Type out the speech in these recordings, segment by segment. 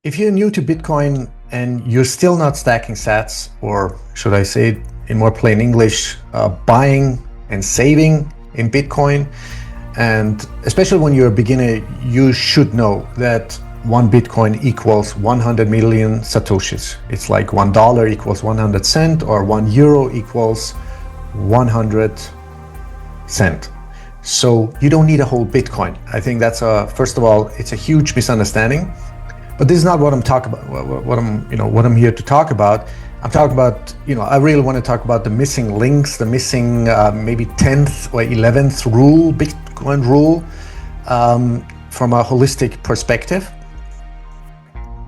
If you're new to Bitcoin and you're still not stacking sats, or should I say it in more plain English, buying and saving in Bitcoin, and especially when you're a beginner, you should know that one Bitcoin equals 100 million Satoshis. It's like $1 equals 100 cent, or €1 equals 100 cent. So you don't need a whole Bitcoin. I think that's first of all, it's a huge misunderstanding. But this is not what I'm talking about. What I'm here to talk about. I'm talking about, I really want to talk about the missing links, the missing maybe 10th or 11th rule, Bitcoin rule, from a holistic perspective.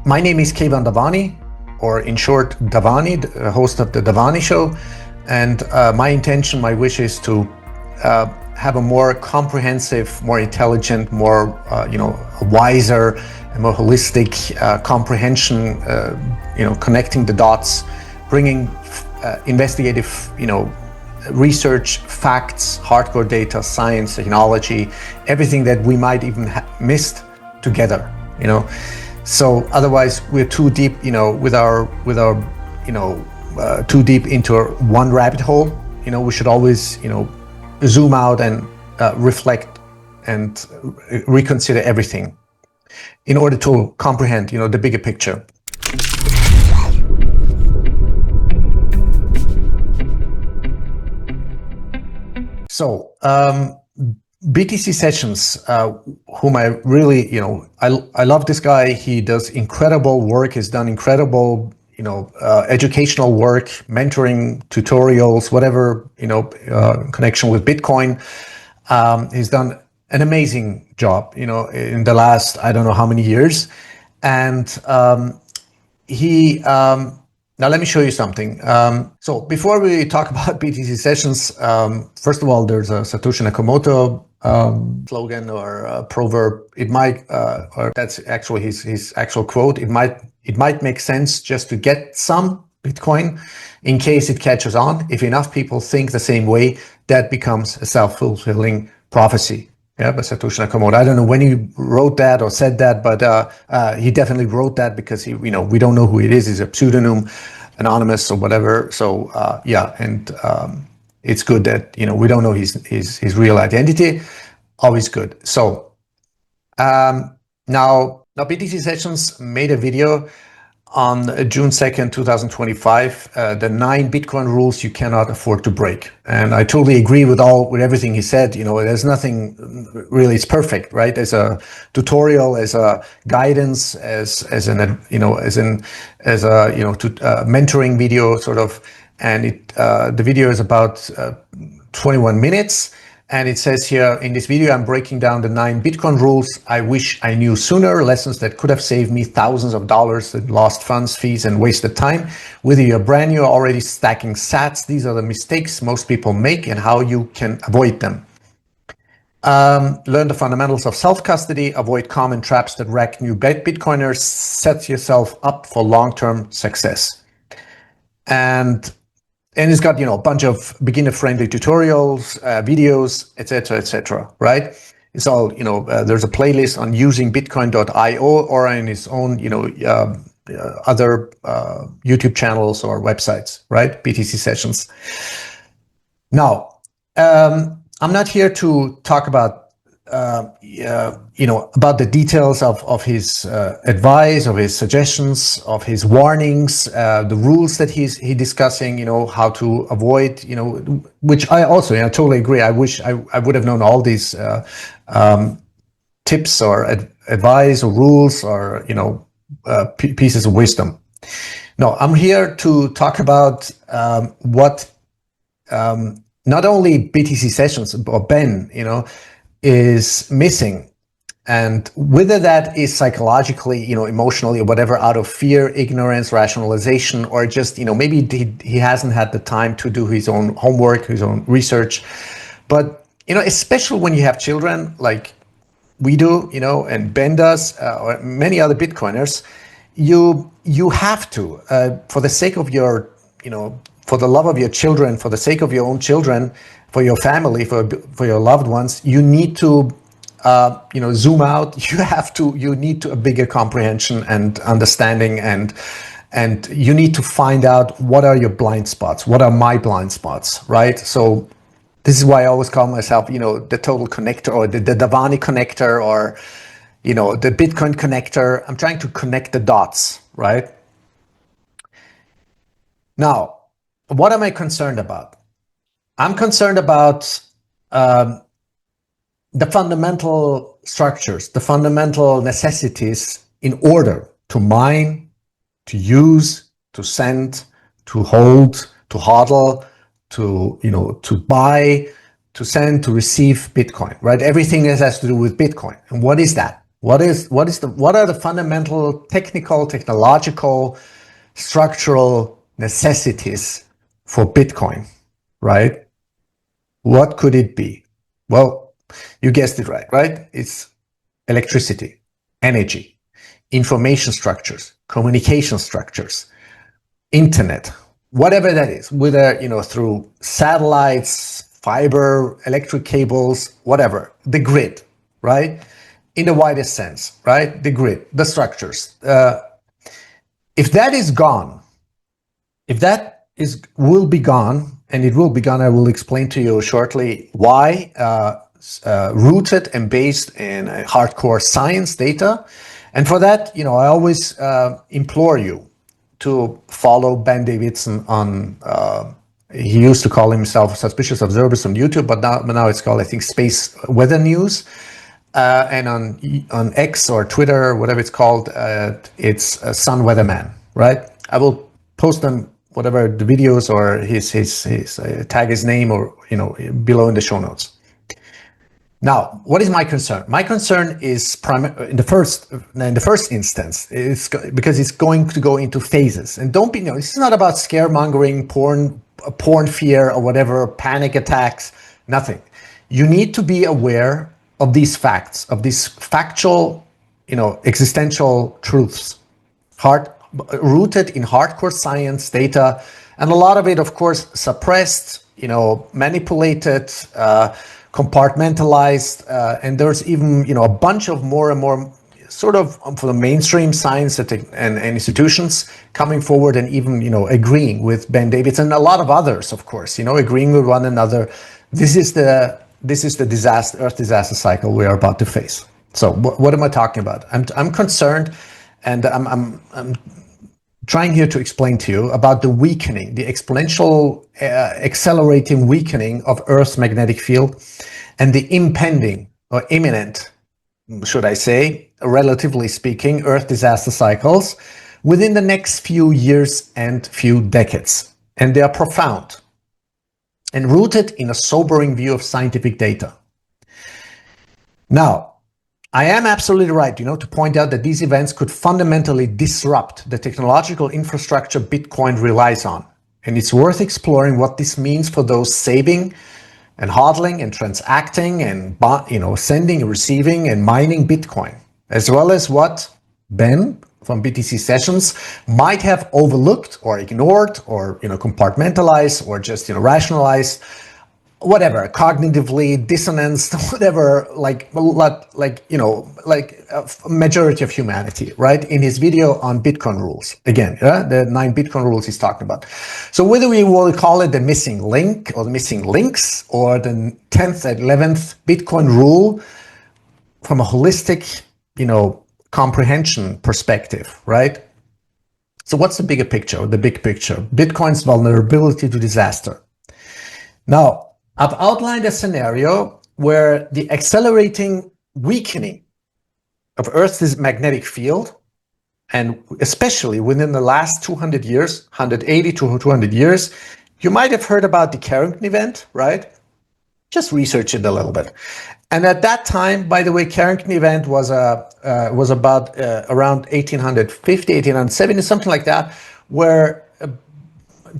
My name is Keyvan Davani, or in short, Davani, the host of the Davani Show. And my intention, my wish is to have a more comprehensive, more intelligent, more, wiser, and more holistic comprehension, connecting the dots, bringing investigative, research, facts, hardcore data, science, technology, everything that we might even missed together, So otherwise we're too deep, too deep into one rabbit hole. We should always, zoom out and reflect and reconsider everything in order to comprehend, the bigger picture. So, BTC Sessions, whom I really, I love this guy. He does incredible work. He's done incredible, educational work, mentoring, tutorials, whatever, connection with Bitcoin. He's done an amazing job, in the last, I don't know how many years. And now let me show you something. So before we talk about BTC Sessions, first of all, there's a Satoshi Nakamoto slogan or proverb. It might, or that's actually his actual quote. It might make sense just to get some Bitcoin in case it catches on. If enough people think the same way, that becomes a self-fulfilling prophecy. Yeah, by Satoshi Nakamoto. I don't know when he wrote that or said that, but he definitely wrote that because we don't know who it is. He's a pseudonym, anonymous or whatever. So and it's good that we don't know his real identity. Always good. So now BTC Sessions made a video on June 2nd, 2025, the 9 Bitcoin rules you cannot afford to break. And I totally agree with everything he said. There's nothing really, it's perfect, right? As a tutorial, as a guidance, as a mentoring video sort of. And the video is about 21 minutes. And it says here, in this video, I'm breaking down the 9 Bitcoin rules I wish I knew sooner, lessons that could have saved me thousands of dollars in lost funds, fees, and wasted time. Whether you're brand new or already stacking sats, these are the mistakes most people make and how you can avoid them. Learn the fundamentals of self-custody, avoid common traps that wreck new Bitcoiners, set yourself up for long-term success. And it's got, a bunch of beginner-friendly tutorials, videos, etc., right? It's all, there's a playlist on usingbitcoin.io or in his own, other YouTube channels or websites, right? BTC Sessions. Now, I'm not here to talk about, about the details of his advice, of his suggestions, of his warnings, the rules that he's discussing, how to avoid, which I also, totally agree. I wish I would have known all these tips or advice or rules or, pieces of wisdom. No, I'm here to talk about what not only BTC Sessions or Ben, is missing, and whether that is psychologically, emotionally or whatever, out of fear, ignorance, rationalization, or just, maybe he hasn't had the time to do his own homework, his own research. But, especially when you have children like we do, and Ben does, or many other Bitcoiners, you have to, for the sake of your, for the love of your children, for the sake of your own children, for your family, for your loved ones, you need to zoom out, you need a bigger comprehension and understanding, and you need to find out what are your blind spots, what are my blind spots, right? So this is why I always call myself, the total connector, or the Davani connector, or, the Bitcoin connector. I'm trying to connect the dots, right? Now, what am I concerned about? I'm concerned about the fundamental structures, the fundamental necessities in order to mine, to use, to send, to hold, to hodl, to buy, to send, to receive Bitcoin, right? Everything that has to do with Bitcoin. And what is that? What are the fundamental technical, technological, structural necessities for Bitcoin, right? What could it be? Well, you guessed it right? It's electricity, energy, information structures, communication structures, internet, whatever that is, whether, through satellites, fiber, electric cables, whatever, the grid, right? In the widest sense, right? The grid, the structures. If that is gone, will be gone, and it will be gone, I will explain to you shortly why, rooted and based in hardcore science data. And for that, I always implore you to follow Ben Davidson on, he used to call himself Suspicious Observers on YouTube, but now it's called, I think, Space Weather News. And on X or Twitter, or whatever it's called, it's Sun Weatherman, right? I will post them, whatever the videos, or his tag his name, or below in the show notes. Now, what is my concern? My concern is in the first instance, it's because it's going to go into phases. And don't be, this is not about scaremongering, porn fear, or whatever, panic attacks, nothing. You need to be aware of these facts, of these factual, existential truths, rooted in hardcore science data, and a lot of it, of course, suppressed, manipulated, compartmentalized, and there's even, a bunch of more and more sort of for the mainstream science and institutions coming forward and even, agreeing with Ben Davidson and a lot of others, of course, agreeing with one another. This is the Earth disaster cycle we are about to face. So what am I talking about? I'm concerned, and I'm trying here to explain to you about the weakening, the exponential, accelerating weakening of Earth's magnetic field, and the impending or imminent, should I say, relatively speaking, Earth disaster cycles within the next few years and few decades. And they are profound and rooted in a sobering view of scientific data. Now, I am absolutely right, to point out that these events could fundamentally disrupt the technological infrastructure Bitcoin relies on. And it's worth exploring what this means for those saving and hodling and transacting and, sending, receiving, and mining Bitcoin, as well as what Ben from BTC Sessions might have overlooked or ignored or, compartmentalized or just, rationalized, whatever, cognitively disonanced, whatever, like a majority of humanity, right? In his video on Bitcoin rules, again, the 9 Bitcoin rules he's talking about. So whether we will call it the missing link or the missing links or the 10th and 11th Bitcoin rule, from a holistic, comprehension perspective, right? So what's the bigger picture, the big picture? Bitcoin's vulnerability to disaster. Now, I've outlined a scenario where the accelerating weakening of Earth's magnetic field, and especially within the last 200 years, 180 to 200 years, you might have heard about the Carrington event, right? Just research it a little bit. And at that time, by the way, Carrington event was about around 1850, 1870, something like that, where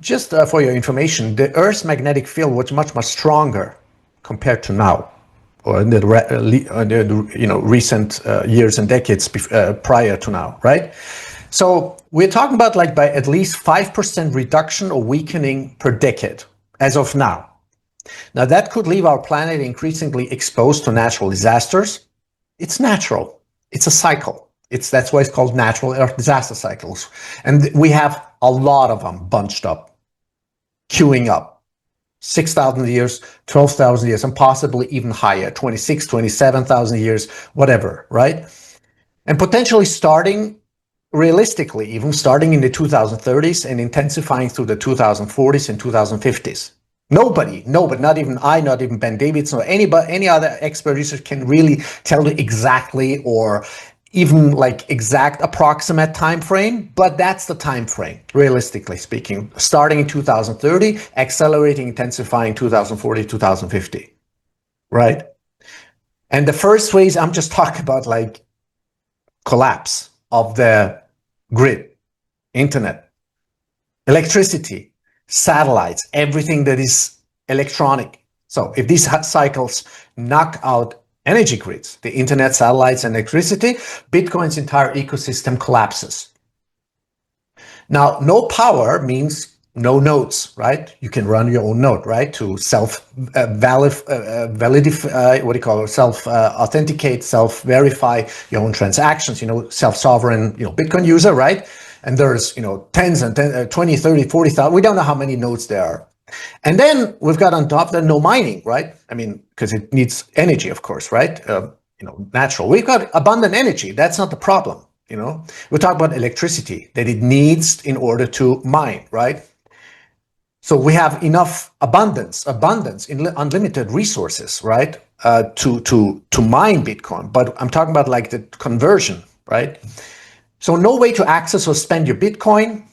just for your information, the Earth's magnetic field was much, much stronger compared to now, or in the recent years and decades prior to now, right? So we're talking about by at least 5% reduction or weakening per decade as of now. Now that could leave our planet increasingly exposed to natural disasters, It's natural. It's a cycle. That's why it's called natural earth disaster cycles. And we have a lot of them bunched up, queuing up. 6,000 years, 12,000 years, and possibly even higher, 26, 27,000 years, whatever, right? And potentially realistically, even starting in the 2030s and intensifying through the 2040s and 2050s. Nobody, not even I, not even Ben Davidson or any other expert researcher can really tell you exactly or even like exact approximate time frame, but that's the time frame, realistically speaking, starting in 2030, accelerating, intensifying 2040, 2050, right? And the first phase, I'm just talking about like collapse of the grid, internet, electricity, satellites, everything that is electronic. So if these cycles knock out energy grids, the internet, satellites, and electricity, Bitcoin's entire ecosystem collapses. Now, no power means no nodes, right? You can run your own node, right? To self-authenticate, self-verify your own transactions, self-sovereign, Bitcoin user, right? And there's, tens and 20, 30, 40,000. We don't know how many nodes there are. And then we've got on top the no mining, right? I mean, because it needs energy, of course, right? Natural. We've got abundant energy. That's not the problem. We talk about electricity that it needs in order to mine, right? So we have enough abundance, in unlimited resources, right? To mine Bitcoin. But I'm talking about like the conversion, right? So no way to access or spend your Bitcoin,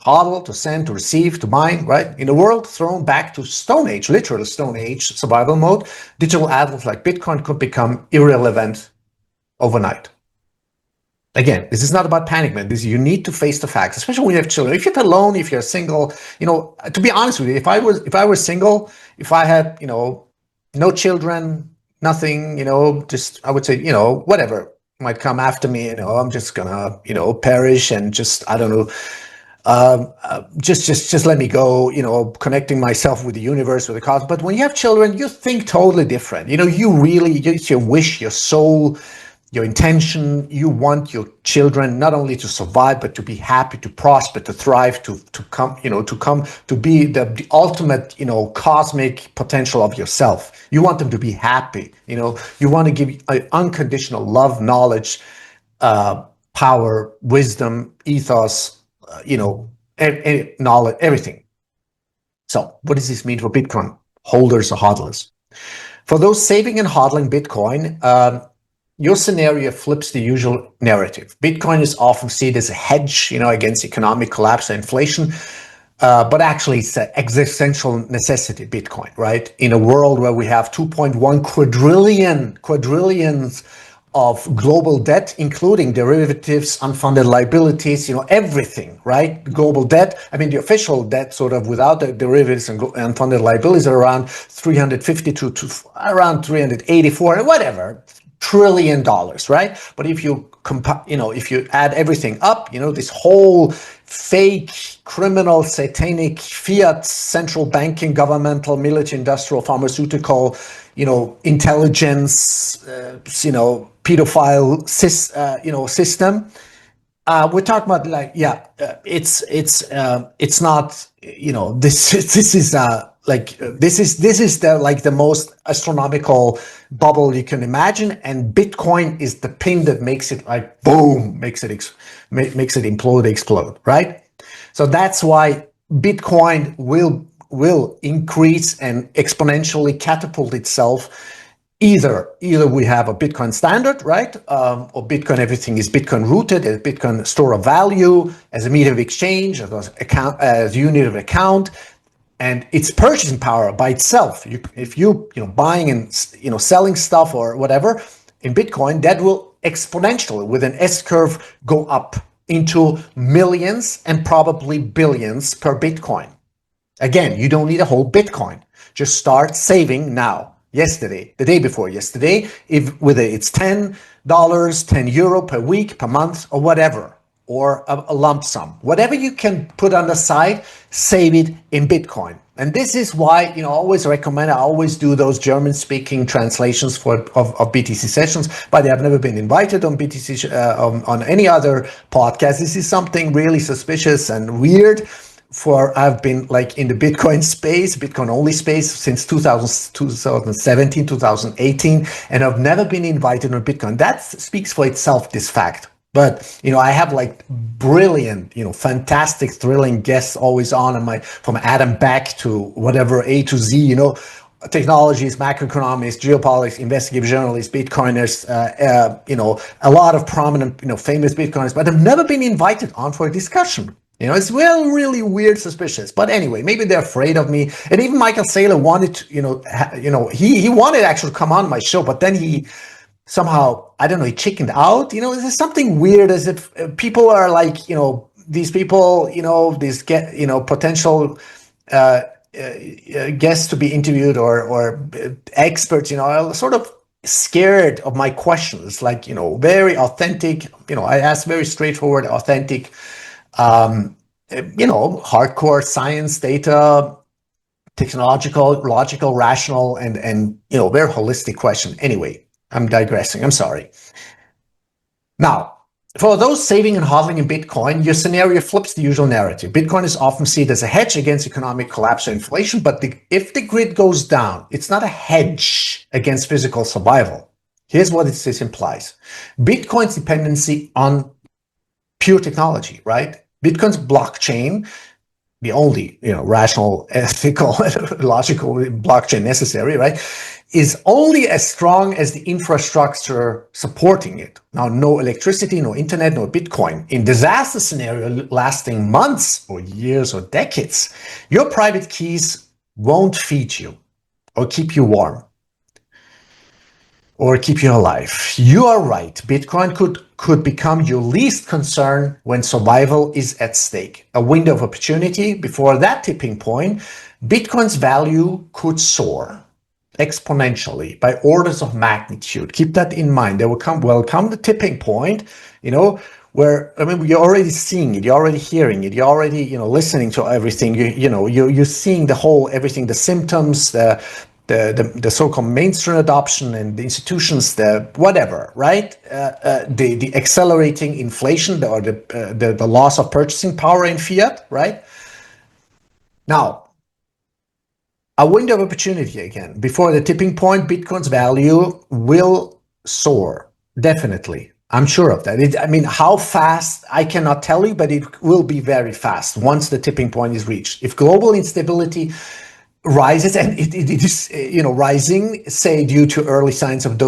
hodl, to send, to receive, to mine, right? In a world thrown back to Stone Age, literal Stone Age survival mode, digital assets like Bitcoin could become irrelevant overnight. Again, this is not about panic, man. You need to face the facts, especially when you have children. If you're alone, if you're single, to be honest with you, if I was single, if I had, no children, nothing, just, I would say, whatever might come after me, I'm just gonna, perish and just, I don't know, just let me go, connecting myself with the universe, with the cosmos. But when you have children, you think totally different. It's your wish, your soul, your intention. You want your children not only to survive, but to be happy, to prosper, to thrive, to come to be the ultimate, cosmic potential of yourself. You want them to be happy. You want to give unconditional love, knowledge, power, wisdom, ethos, knowledge, everything. So what does this mean for Bitcoin holders or hodlers? For those saving and hodling Bitcoin, your scenario flips the usual narrative. Bitcoin is often seen as a hedge, against economic collapse and inflation, but actually it's an existential necessity, Bitcoin, right? In a world where we have 2.1 quadrillions of global debt, including derivatives, unfunded liabilities, everything, right? Global debt. I mean, the official debt, sort of without the derivatives and unfunded liabilities, are around 350 to around 384, whatever, trillion dollars, right? But if you if you add everything up, this whole fake, criminal, satanic, fiat, central banking, governmental, military, industrial, pharmaceutical, intelligence, pedophile, system. We're talking about like, it's not, this is the most astronomical bubble you can imagine, and Bitcoin is the pin that makes it like boom, makes it implode, explode, right? So that's why Bitcoin will increase and exponentially catapult itself. Either we have a Bitcoin standard, right? Or Bitcoin, everything is Bitcoin rooted, as Bitcoin store of value, as a medium of exchange, as unit of account, and its purchasing power by itself. If you buying and selling stuff or whatever in Bitcoin, that will exponentially with an S curve go up into millions and probably billions per Bitcoin. Again, you don't need a whole Bitcoin. Just start saving now. Yesterday, the day before yesterday, whether it's $10, €10 per week, per month, or whatever, or a lump sum, whatever you can put on the side, save it in Bitcoin. And this is why, I always recommend, I always do those German-speaking translations of BTC sessions, but I've never been invited on BTC, on any other podcast. This is something really suspicious and weird. I've been like in the Bitcoin space, Bitcoin only space since 2017, 2018, and I've never been invited on Bitcoin. That speaks for itself, this fact. But, I have like brilliant, fantastic, thrilling guests always on from Adam Beck to whatever, A to Z, technologies, macroeconomics, geopolitics, investigative journalists, Bitcoiners, a lot of prominent, famous Bitcoiners, but I've never been invited on for a discussion. It's really weird, suspicious. But anyway, maybe they're afraid of me. And even Michael Saylor wanted to, he wanted to actually come on my show, but then he somehow, I don't know, he chickened out. There's something weird as if people are like, these people, these potential guests to be interviewed or experts, are sort of scared of my questions, like, very authentic, I ask very straightforward, authentic, hardcore science, data, technological, logical, rational, and very holistic question. Anyway, I'm digressing. I'm sorry. Now, for those saving and hodling in Bitcoin, your scenario flips the usual narrative. Bitcoin is often seen as a hedge against economic collapse or inflation, but if the grid goes down, it's not a hedge against physical survival. Here's what this implies. Bitcoin's dependency on pure technology, right? Bitcoin's blockchain, the only, rational, ethical, logical blockchain necessary, right, is only as strong as the infrastructure supporting it. Now, no electricity, no internet, no Bitcoin. In disaster scenario lasting months or years or decades, your private keys won't feed you or keep you warm or keep you alive. You are right. Bitcoin could become your least concern when survival is at stake. A window of opportunity. Before that tipping point, Bitcoin's value could soar exponentially by orders of magnitude. Keep that in mind. There will come the tipping point, where, you're already seeing it, you're already hearing it, you're already, listening to everything, you're seeing the whole, everything, the symptoms, the so-called mainstream adoption and the institutions, the whatever, right? The accelerating inflation or the loss of purchasing power in fiat, right? Now, a window of opportunity again. Before the tipping point, Bitcoin's value will soar. Definitely. I'm sure of that. How fast, I cannot tell you, but it will be very fast once the tipping point is reached. If global instability rises, and it is rising, say due to early signs of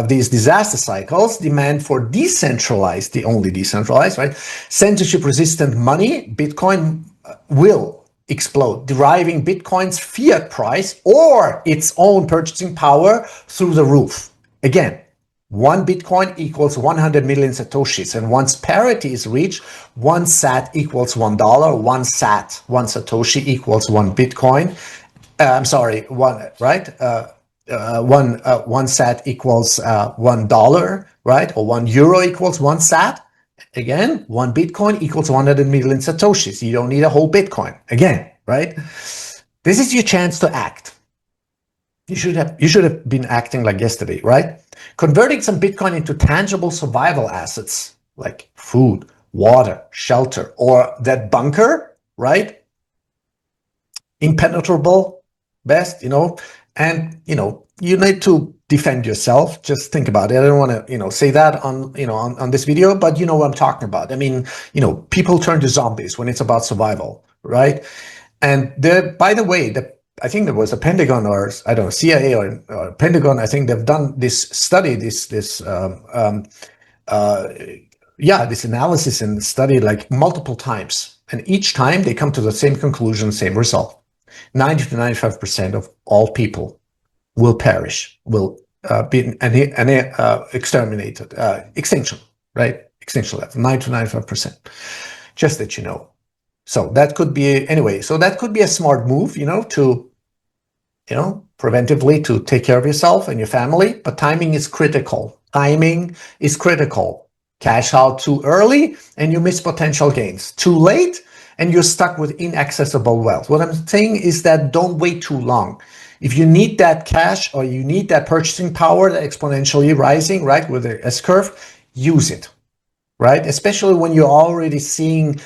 these disaster cycles, demand for decentralized, the only decentralized, right, censorship-resistant money, Bitcoin will explode, deriving Bitcoin's fiat price or its own purchasing power through the roof. Again, 1 Bitcoin equals 100 million Satoshis. And once parity is reached, 1 sat equals $1, 1 sat, 1 Satoshi equals 1 Bitcoin. One sat equals $1, right? Or €1 equals 1 sat. Again, 1 Bitcoin equals 100 million Satoshis. You don't need a whole Bitcoin. Again, right? This is your chance to act. You should have been acting like yesterday, right? Converting some Bitcoin into tangible survival assets like food, water, shelter, or that bunker, right? Impenetrable, best, and you need to defend yourself. Just think about it. I don't want to, say that on this video, but you know what I'm talking about. People turn to zombies when it's about survival, right? And by the way, I think there was a Pentagon or I don't know, CIA or Pentagon. I think they've done this study, this analysis and study like multiple times, and each time they come to the same conclusion, same result. 90 to 95% of all people will perish, will be exterminated, extinction, right? Extinction level, 90 to 95%. Just that you know. So that could be a smart move, to, preventively to take care of yourself and your family. But timing is critical. Timing is critical. cash out too early and you miss potential gains. Too late and you're stuck with inaccessible wealth. What I'm saying is that don't wait too long. If you need that cash or you need that purchasing power that exponentially rising, right, with the S-curve, use it, right? Especially when you're already seeing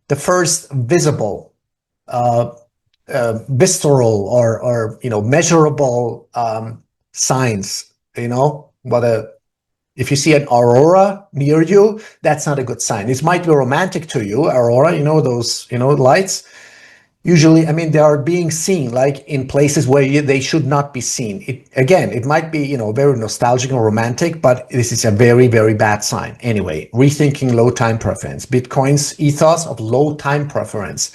the first visible, visceral or measurable signs, if you see an aurora near you, that's not a good sign. It might be romantic to you, aurora, those, lights. Usually, they are being seen like in places where they should not be seen. It might be, very nostalgic and romantic, but this is a very, very bad sign. Anyway, rethinking low time preference, Bitcoin's ethos of low time preference.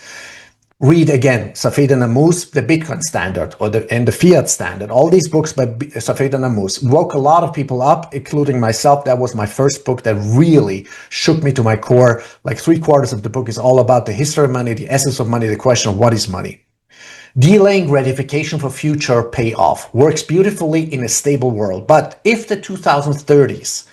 Read again, Safed and Ammous, the Bitcoin standard and the fiat standard. All these books by Safed and Ammous woke a lot of people up, including myself. That was my first book that really shook me to my core. Like 3/4 of the book is all about the history of money, the essence of money, the question of what is money. Delaying gratification for future payoff works beautifully in a stable world. But if the 2030s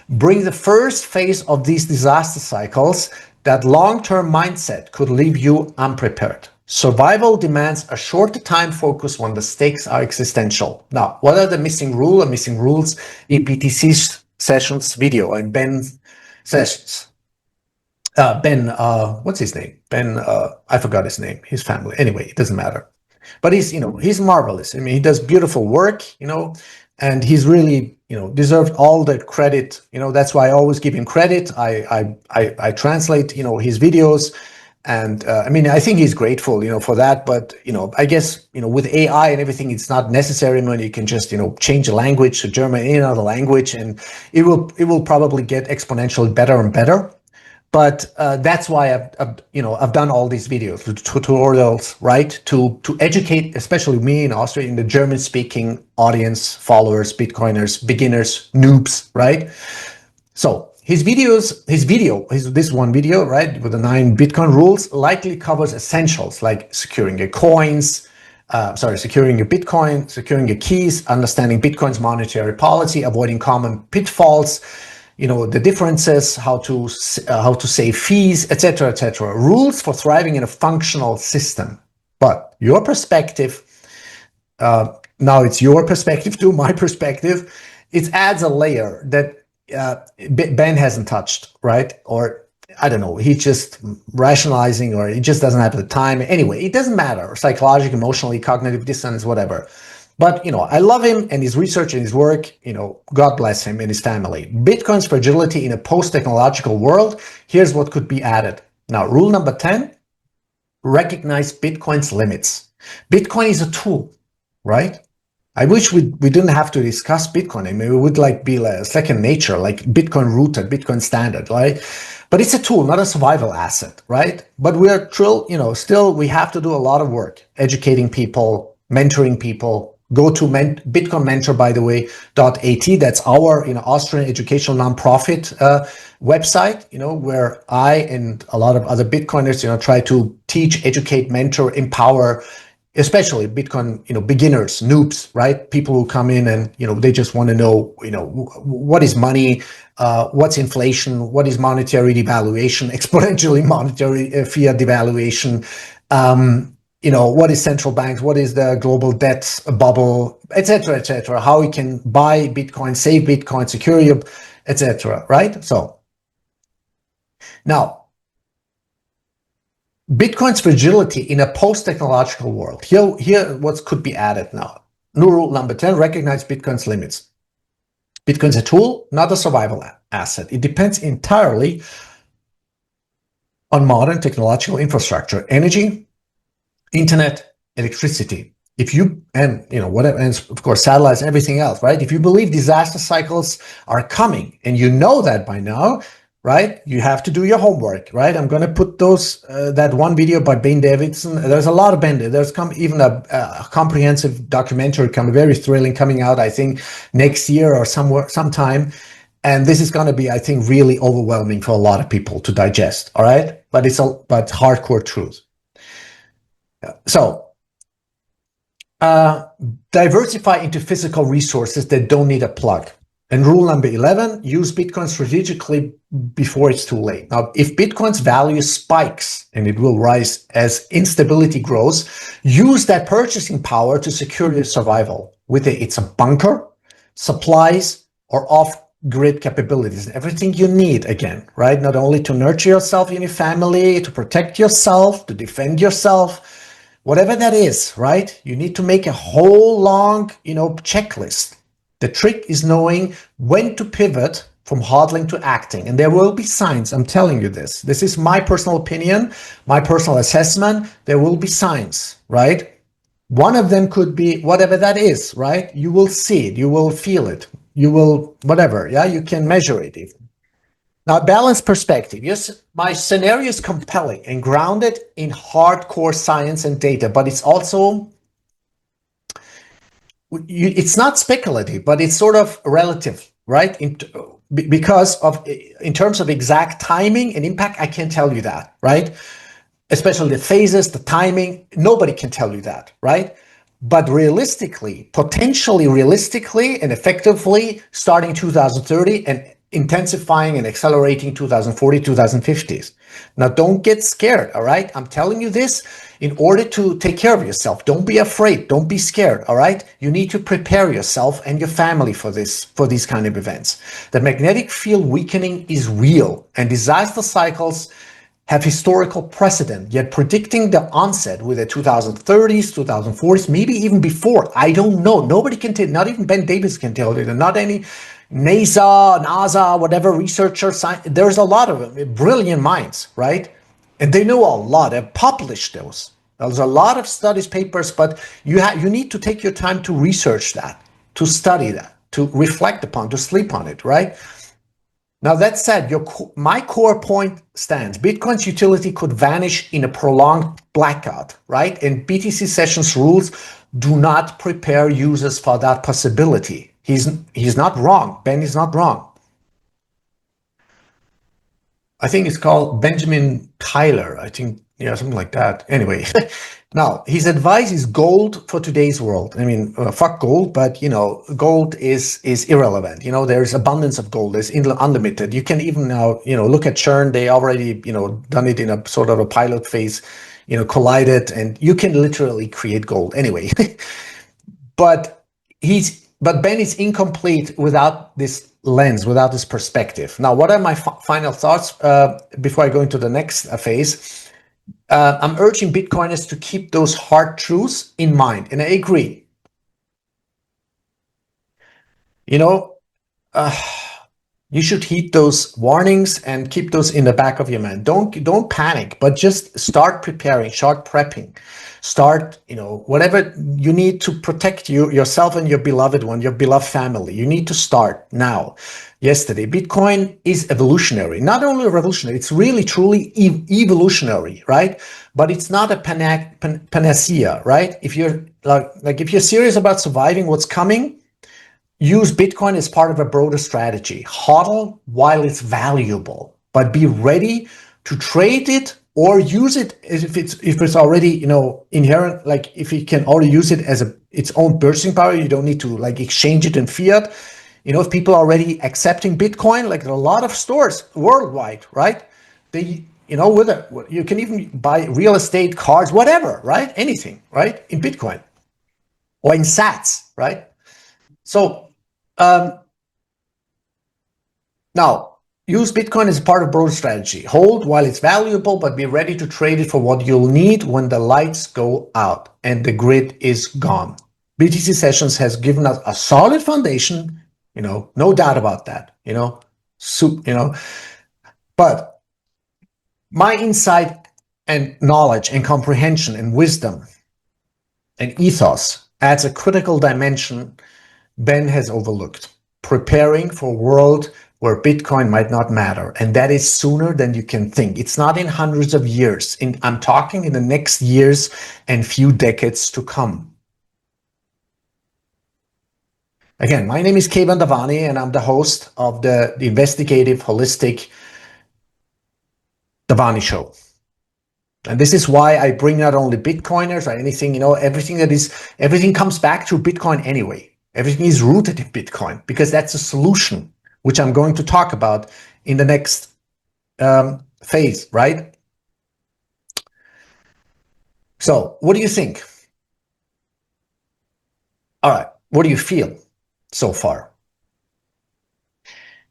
bring the first phase of these disaster cycles, that long-term mindset could leave you unprepared. Survival demands a shorter time focus when the stakes are existential. Now, what are the missing rules in BTC sessions video and Ben sessions? What's his name? I forgot his name, his family. Anyway, it doesn't matter. But he's marvelous. He does beautiful work, and he's really, deserved all the credit. That's why I always give him credit. I translate, his videos, and I think he's grateful, for that. But I guess, with AI and everything, it's not necessary when you can just, change the language to German, any other language, and it will probably get exponentially better and better. But that's why I've done all these videos, tutorials, right, to educate, especially me in Austria, in the German-speaking audience, followers, Bitcoiners, beginners, noobs, right? So this one video, right, with the 9 Bitcoin rules, likely covers essentials like securing your coins, securing your Bitcoin, securing your keys, understanding Bitcoin's monetary policy, avoiding common pitfalls, the differences, how to save fees, etc., etc. Rules for thriving in a functional system. But your perspective, now it's your perspective to my perspective, it adds a layer that Ben hasn't touched, right? Or I don't know, he's just rationalizing, or he just doesn't have the time. Anyway, it doesn't matter, psychological, emotionally, cognitive dissonance, whatever. But, I love him and his research and his work, God bless him and his family. Bitcoin's fragility in a post-technological world. Here's what could be added. Now, rule number 10, recognize Bitcoin's limits. Bitcoin is a tool, right? I wish we didn't have to discuss Bitcoin. We would be like second nature, like Bitcoin rooted, Bitcoin standard, right? But it's a tool, not a survival asset, right? But we're still we have to do a lot of work, educating people, mentoring people. Go to Bitcoin Mentor, by the way, .at. That's our Austrian educational nonprofit website, where I and a lot of other Bitcoiners, try to teach, educate, mentor, empower, especially Bitcoin, beginners, noobs, right? People who come in and, they just want to know, what is money, what's inflation, what is monetary devaluation, exponentially monetary fiat devaluation, what is central banks, what is the global debt bubble, etc., how we can buy Bitcoin, save Bitcoin, secure your, etc., right? So now, Bitcoin's fragility in a post-technological world. Here what could be added now. New rule number 10, recognize Bitcoin's limits. Bitcoin's a tool, not a survival asset. It depends entirely on modern technological infrastructure, energy, internet, electricity. Whatever, and of course, satellites, everything else, right? If you believe disaster cycles are coming, and you know that by now, right? You have to do your homework, right? I'm going to put that one video by Ben Davidson. There's a lot of Ben. There's even a comprehensive documentary, very thrilling, coming out, I think, next year or sometime. And this is going to be, I think, really overwhelming for a lot of people to digest. All right, but it's hardcore truth. So, diversify into physical resources that don't need a plug. And rule number 11, use Bitcoin strategically before it's too late. Now, if Bitcoin's value spikes, and it will rise as instability grows, use that purchasing power to secure your survival. Whether it's a bunker, supplies, or off-grid capabilities, everything you need, again, right? Not only to nurture yourself and your family, to protect yourself, to defend yourself, whatever that is, right? You need to make a whole long, checklist. The trick is knowing when to pivot from hodling to acting. And there will be signs. I'm telling you this. This is my personal opinion, my personal assessment. There will be signs, right? One of them could be whatever that is, right? You will see it. You will feel it. You will, whatever. Yeah, you can measure it even. Now, balanced perspective. Yes, my scenario is compelling and grounded in hardcore science and data, but it's also it's not speculative, but it's sort of relative, right? Because of in terms of exact timing and impact, I can't tell you that, right? Especially the phases, the timing, nobody can tell you that, right? But realistically, potentially realistically and effectively starting 2030 and intensifying and accelerating 2040, 2050s. Now, don't get scared, all right? I'm telling you this in order to take care of yourself. Don't be afraid. Don't be scared, all right? You need to prepare yourself and your family for these kind of events. The magnetic field weakening is real, and disaster cycles have historical precedent, yet predicting the onset with the 2030s, 2040s, maybe even before, I don't know. Nobody can tell, not even Ben Davis can tell you, not any NASA, whatever researcher, there's a lot of them, brilliant minds, right? And they know a lot, they've published those. There's a lot of studies, papers, but you need to take your time to research that, to study that, to reflect upon, to sleep on it, right? Now, that said, my core point stands. Bitcoin's utility could vanish in a prolonged blackout, right? And BTC Sessions rules do not prepare users for that possibility. He's not wrong. Ben is not wrong. I think it's called Benjamin Tyler. I think, yeah, something like that. Anyway, now his advice is gold for today's world. I mean, fuck gold, but gold is irrelevant. There's abundance of gold. There's unlimited. You can even now, look at CERN. They already, done it in a sort of a pilot phase, collided, and you can literally create gold. Anyway, but Ben is incomplete without this lens, without this perspective. Now, what are my final thoughts before I go into the next phase? I'm urging Bitcoiners to keep those hard truths in mind, and I agree. You should heed those warnings and keep those in the back of your mind. Don't panic, but just start preparing, start prepping, start, whatever you need to protect yourself and your beloved one, your beloved family. You need to start now. Yesterday, Bitcoin is evolutionary, not only revolutionary, it's really truly evolutionary, right? But it's not a panacea, right? If you're if you're serious about surviving what's coming, use Bitcoin as part of a broader strategy. HODL while it's valuable, but be ready to trade it or use it if it's already inherent. Like if you can already use it as its own purchasing power, you don't need to exchange it in fiat. If people are already accepting Bitcoin, like there are a lot of stores worldwide, right? They you can even buy real estate, cars, whatever, right? Anything, right? In Bitcoin or in Sats, right? So now, use Bitcoin as part of broad strategy. Hold while it's valuable, but be ready to trade it for what you'll need when the lights go out and the grid is gone. BTC Sessions has given us a solid foundation, no doubt about that, but my insight and knowledge and comprehension and wisdom and ethos adds a critical dimension Ben has overlooked, preparing for a world where Bitcoin might not matter. And that is sooner than you can think. It's not in hundreds of years. I'm talking in the next years and few decades to come. Again, my name is Kevan Davani, and I'm the host of the investigative, holistic Davani Show. And this is why I bring not only Bitcoiners or anything, everything comes back to Bitcoin anyway. Everything is rooted in Bitcoin because that's a solution, which I'm going to talk about in the next phase, right? So what do you think? All right, what do you feel so far?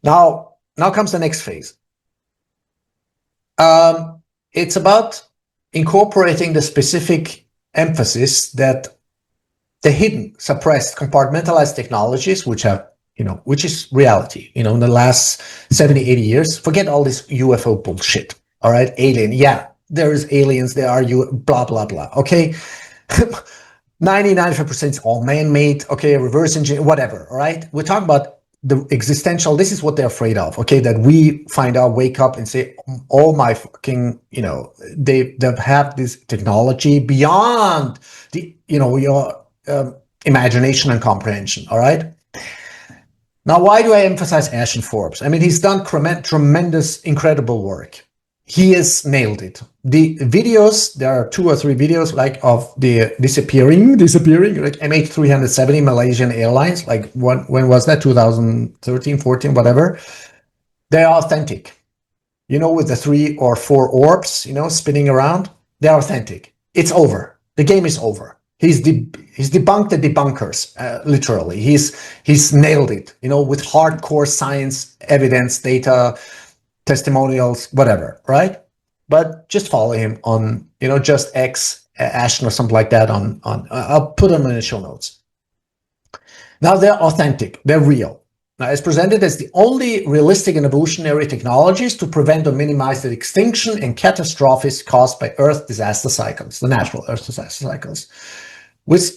Now comes the next phase. It's about incorporating the specific emphasis that the hidden, suppressed, compartmentalized technologies, which is reality, in the last 70, 80 years, forget all this UFO bullshit, all right? Alien, yeah, there's aliens, there are blah, blah, blah, okay? 99% is all man-made, okay, reverse engineering, whatever, all right? We're talking about the existential, this is what they're afraid of, okay, that we find out, wake up and say, oh my fucking, they have this technology beyond the, your imagination and comprehension, all right? Now, why do I emphasize Ashton Forbes? I mean, he's done tremendous, incredible work. He has nailed it. The videos, there are 2 or 3 videos like of the disappearing, like MH370 Malaysian Airlines, like when was that? 2013, 14, whatever. They're authentic. With the 3 or 4 orbs, spinning around, they're authentic. It's over. The game is over. He's debunked the debunkers, literally. He's nailed it, with hardcore science, evidence, data, testimonials, whatever, right? But just follow him on, just X Ashton or something like that on I'll put them in the show notes. Now they're authentic, they're real. Now, as presented as the only realistic and evolutionary technologies to prevent or minimize the extinction and catastrophes caused by Earth disaster cycles, the natural Earth disaster cycles, which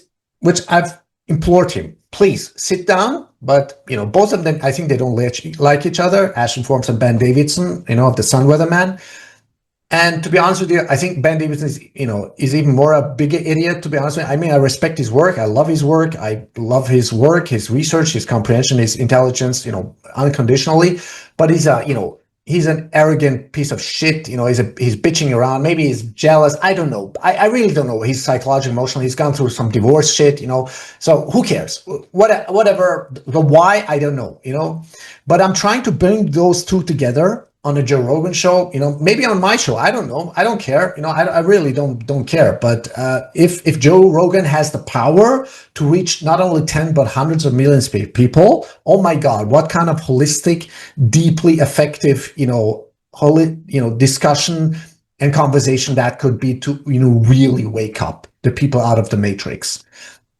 I've implored him, please sit down. But, both of them, I think they don't like each other, Ashton Forbes and Ben Davidson, of the Sun Weather Man. And to be honest with you, I think Ben Davidson is even more a bigger idiot, to be honest with you. I mean, I respect his work. I love his work. I love his work, his research, his comprehension, his intelligence, unconditionally. But he's he's an arrogant piece of shit. He's bitching around. Maybe he's jealous. I don't know. I really don't know. He's psychologically emotional. He's gone through some divorce shit, So who cares? Whatever. The why, I don't know, But I'm trying to bring those two together on a Joe Rogan show, maybe on my show. I don't know. I don't care. I really don't care. But if Joe Rogan has the power to reach not only 10 but hundreds of millions of people, oh my God, what kind of holistic, deeply effective, discussion and conversation that could be to really wake up the people out of the matrix.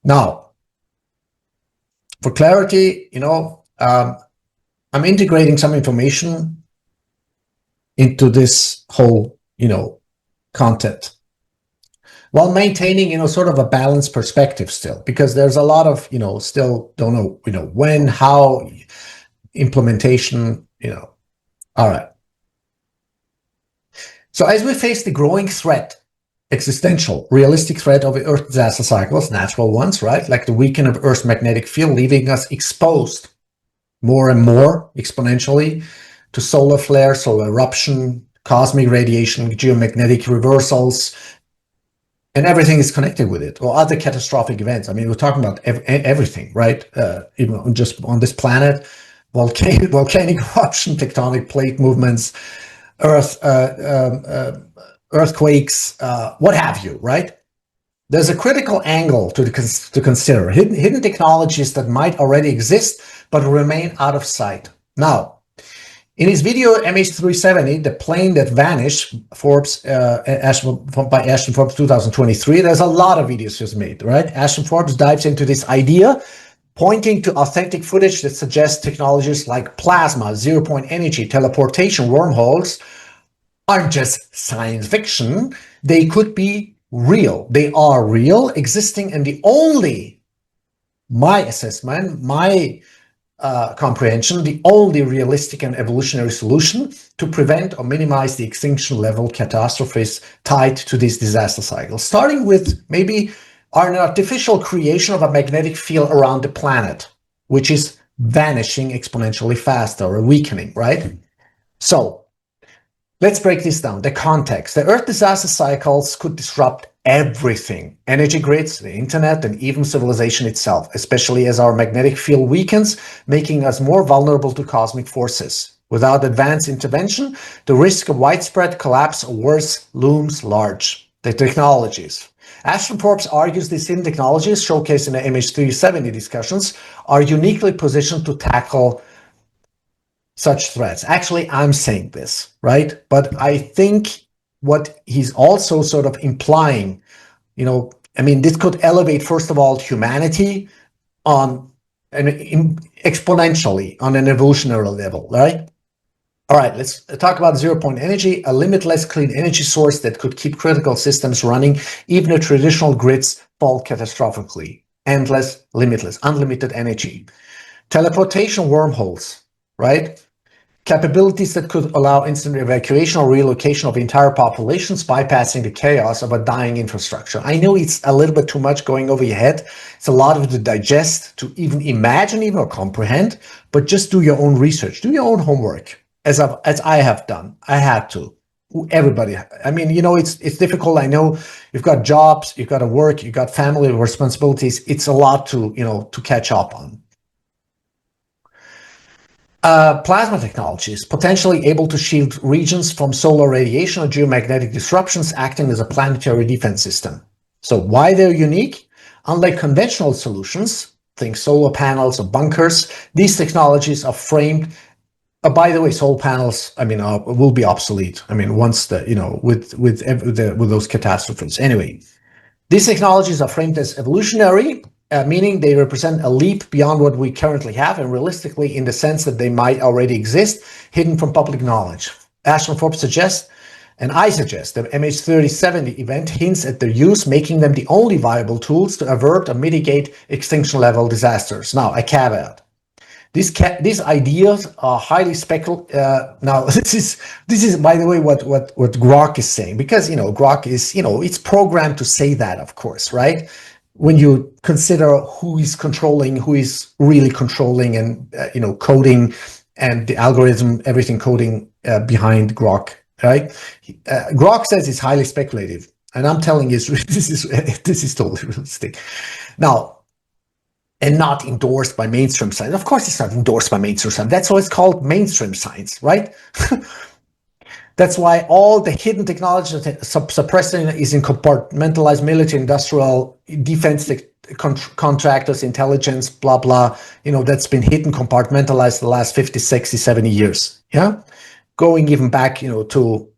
Now, for clarity, I'm integrating some information into this whole, content, while maintaining, sort of a balanced perspective still, because there's a lot of, still don't know, when, how, implementation, all right. So as we face the growing threat, existential, realistic threat of Earth disaster cycles, natural ones, right? Like the weakening of Earth's magnetic field, leaving us exposed more and more exponentially to solar flare, solar eruption, cosmic radiation, geomagnetic reversals, and everything is connected with it, or other catastrophic events. I mean, we're talking about everything, right? Even just on this planet, volcanic eruption, tectonic plate movements, earthquakes, what have you, right? There's a critical angle to consider. Hidden technologies that might already exist, but remain out of sight. Now, in his video MH370, the plane that vanished, by Ashton Forbes 2023, there's a lot of videos he's made, right? Ashton Forbes dives into this idea, pointing to authentic footage that suggests technologies like plasma, zero-point energy, teleportation, wormholes aren't just science fiction. They could be real. They are real, existing, and the only, my assessment, my comprehension, the only realistic and evolutionary solution to prevent or minimize the extinction level catastrophes tied to these disaster cycles, starting with maybe an artificial creation of a magnetic field around the planet, which is vanishing exponentially faster or weakening, right? So let's break this down. The context. The Earth disaster cycles could disrupt everything: energy grids, the internet, and even civilization itself, especially as our magnetic field weakens, making us more vulnerable to cosmic forces. Without advanced intervention, the risk of widespread collapse or worse looms large. The technologies. Ashton Forbes argues these hidden technologies, showcased in the MH370 discussions, are uniquely positioned to tackle such threats. Actually, I'm saying this, right? But I think what he's also sort of implying, I mean, this could elevate, first of all, humanity on exponentially on an evolutionary level, right? All right, let's talk about zero-point energy, a limitless clean energy source that could keep critical systems running, even if traditional grids fall catastrophically. Endless, limitless, unlimited energy. Teleportation wormholes, right? Capabilities that could allow instant evacuation or relocation of entire populations, bypassing the chaos of a dying infrastructure. I know it's a little bit too much going over your head. It's a lot of it to digest, to even imagine, even or comprehend, but just do your own research, do your own homework, as I have done. I had to. Everybody. I mean, it's difficult. I know you've got jobs, you've got to work, you've got family responsibilities. It's a lot to catch up on. Plasma technologies, potentially able to shield regions from solar radiation or geomagnetic disruptions, acting as a planetary defense system. So why they're unique? Unlike conventional solutions, think solar panels or bunkers, these technologies are framed. By the way, solar panels, will be obsolete. Once with those catastrophes. Anyway, these technologies are framed as evolutionary, meaning they represent a leap beyond what we currently have, and realistically in the sense that they might already exist, hidden from public knowledge. Ashton Forbes suggests, and I suggest, the MH3070 event hints at their use, making them the only viable tools to avert or mitigate extinction-level disasters. Now, a caveat. These ideas are highly speculative. Now, this is by the way what Grok is saying, because Grok is it's programmed to say that, of course, right? When you consider who is controlling, who is really controlling, and coding, and the algorithm, everything coding behind Grok, right? Grok says it's highly speculative, and I'm telling you, this is totally realistic. Now, and not endorsed by mainstream science. Of course, it's not endorsed by mainstream science. That's why it's called mainstream science, right? That's why all the hidden technology suppressing is in compartmentalized military, industrial, defense contractors, intelligence, blah, blah. That's been hidden, compartmentalized the last 50, 60, 70 years. Yeah. Going even back, to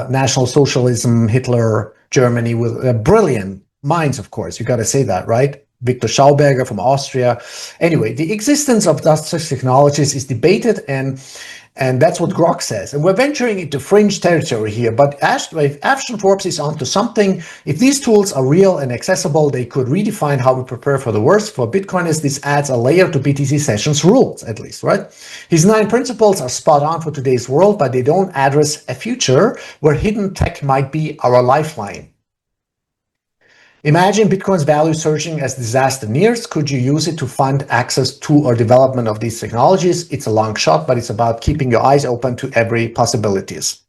National Socialism, Hitler, Germany, with brilliant minds, of course. You got to say that, right? Victor Schauberger from Austria. Anyway, the existence of such technologies is debated, and that's what Grok says. And we're venturing into fringe territory here, but Ashton Forbes is onto something. If these tools are real and accessible, they could redefine how we prepare for the worst. For Bitcoiners, this adds a layer to BTC Sessions rules, at least, right? His 9 principles are spot on for today's world, but they don't address a future where hidden tech might be our lifeline. Imagine Bitcoin's value surging as disaster nears. Could you use it to fund access to or development of these technologies? It's a long shot, but it's about keeping your eyes open to every possibilities.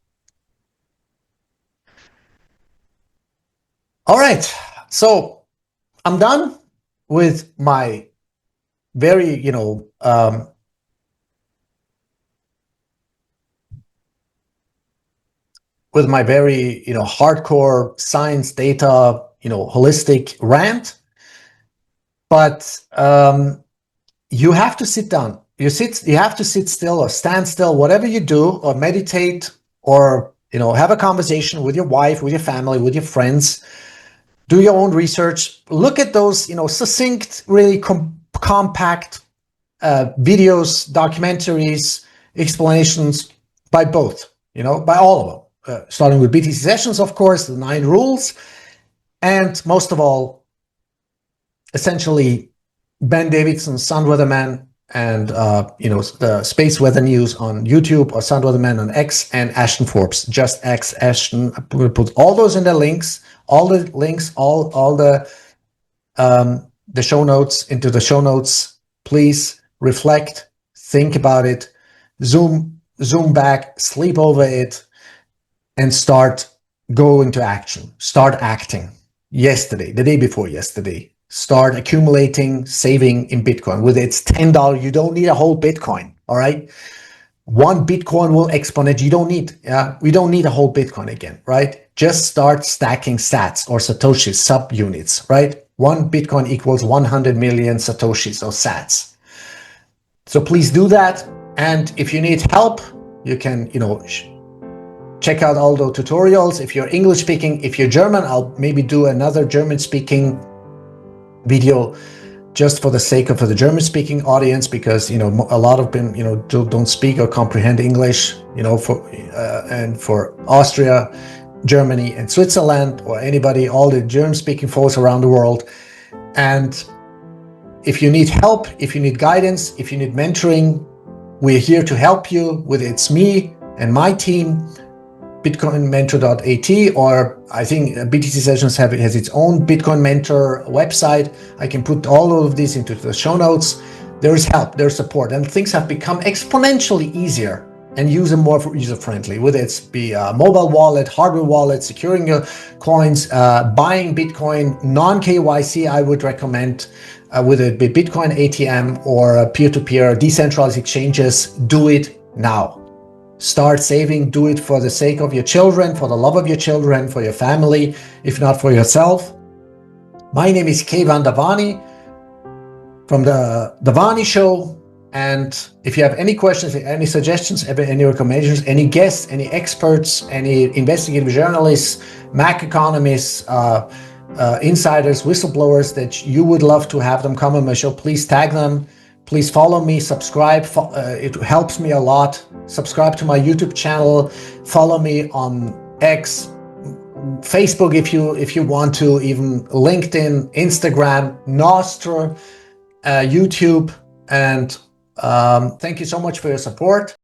All right, so I'm done with my very, hardcore science data, holistic rant. But you have to sit down. You have to sit still or stand still, whatever you do, or meditate, or have a conversation with your wife, with your family, with your friends. Do your own research. Look at those, succinct, really compact videos, documentaries, explanations by both, by all of them. Starting with BTC Sessions, of course, the 9 rules, and most of all, essentially, Ben Davidson's Sun Weatherman, and the Space Weather News on YouTube, or Sun Weatherman on X, and Ashton Forbes, just X Ashton. We'll put all those in the links, all the show notes, into the show notes. Please reflect, think about it, zoom back, sleep over it, and start going to action. Start acting. yesterday, the day before yesterday, start accumulating, saving in Bitcoin. Whether it's $10, you don't need a whole Bitcoin, all right? One Bitcoin will exponent. You don't need, we don't need a whole Bitcoin again, right? Just start stacking sats or Satoshis, subunits, right? One Bitcoin equals 100 million Satoshis or sats. So please do that. And if you need help, you can, check out all the tutorials. If you're English speaking, if you're German, I'll maybe do another German speaking video just for the sake of the German speaking audience, because, a lot of them, don't speak or comprehend English, and for Austria, Germany and Switzerland, or anybody, all the German speaking folks around the world. And if you need help, if you need guidance, if you need mentoring, we're here to help you. Whether it's me and my team, bitcoinmentor.at, or I think BTC Sessions has its own Bitcoin Mentor website. I can put all of this into the show notes. There is help, there's support, and things have become exponentially easier and more user-friendly, whether it's be a mobile wallet, hardware wallet, securing your coins, buying Bitcoin, non-KYC, I would recommend, whether it be Bitcoin ATM or peer-to-peer decentralized exchanges. Do it now. Start saving, do it for the sake of your children, for the love of your children, for your family, if not for yourself. My name is Keyvan Davani from the Davani Show. And if you have any questions, any suggestions, any recommendations, any guests, any experts, any investigative journalists, Mac economists, insiders, whistleblowers that you would love to have them come on my show, please tag them. Please follow me, subscribe. It helps me a lot. Subscribe to my YouTube channel. Follow me on X, Facebook if you want to, even LinkedIn, Instagram, Nostr, YouTube. And thank you so much for your support.